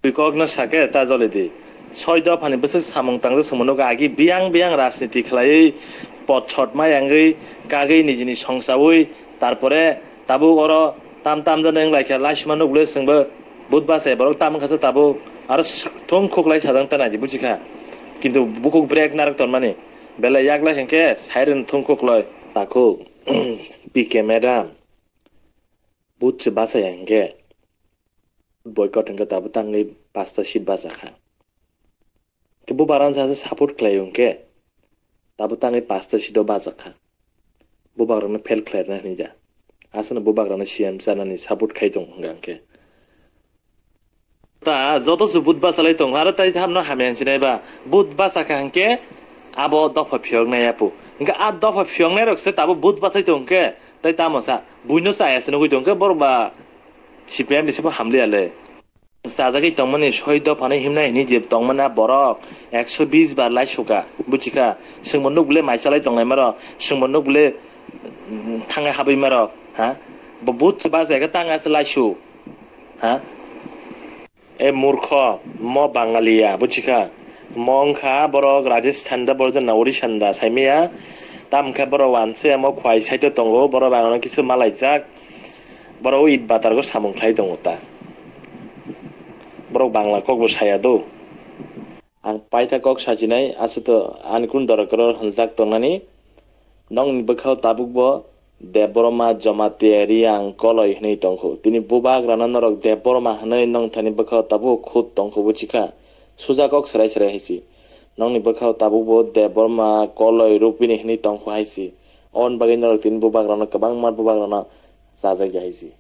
Bikok na sake ta jole di. Soi dafani bese samung tangjo somono agi biang রাজনীতি খেলাই পথ ছটমাই আঙ্গি কাগি Nizhny সংসাবই তারপরে তাবু অর তাম জানে লাইখা লাইসমানো গুলে जोंबो বুধবাসে বড় তাম কাছে তাবু আর থং খোকলাই সাদাং তা নাজি বুঝিখা কিন্তু বুকুক ব্রেক নারক তন মানে বেলা ইয়াগলা হেনকে সাইরেন থং খোকলয় তাকো পিকে ম্যাডাম বুঝছে বাসায় হেনকে বয়কট হেনকে তাবু তাঙ্গি 5টা seat বাজাখা kebu baran sa support klayong ke tabu tangi 5টা সিটও বাজাখা bu baran fel klayr na nija asana bu baran CM sanani support খাইতং গাংকে তা যত সুবুত বাসালাই তং আর তাই থামনো হামিয়ান সিনাইবা বুত বাসাখা হাংকে আবো দফা ফিয়ং নায়াপু ইনকা আ দফা ফিয়ং নাই রকছে তাবু বুত বাসাই তংকে তাই তামসা বুইনো চায়াসনো কইতংকে বরবা সিপিএম নিসিবো হামলিয়ালে সাজাগি তংমানি সৈদ ফানে হিমনাই নি যে তংমানা বরক 120 বার লাই সুকা বুচিকা সোंमोननो गुले माइसालाय तंनाय मार सोंमोननो गुले थांगा हाबै मार हा बहुत बाजायगा तांगास लाइसु हा ए मूर्ख म बांगालिया बुचिका मंखा बरक राजस्थान दा बरजन ओडिशा दा साइमिया तामखा बर वानसे म खवाइ साइद तंगो बर बांगानो किसु मालायजाक बर इद बातारगो सामुं खाइ दंता borok bangla kok bo saya do ang paita kok sajinai asito ankun dorakor hanjak tonani nong ni bakhau tabuk bo deboroma jamateari ang koloi hnei tongkho tini bubag rananarok deboroma hnei nong thani bakhau tabu khut tongkho buchika suja kok serai haisi nong ni bakhau tabuk bo deboroma koloi rupini hnei tongkho haisi on baginarok tin bubag ranok kabang mar bubag ranok sajak haisi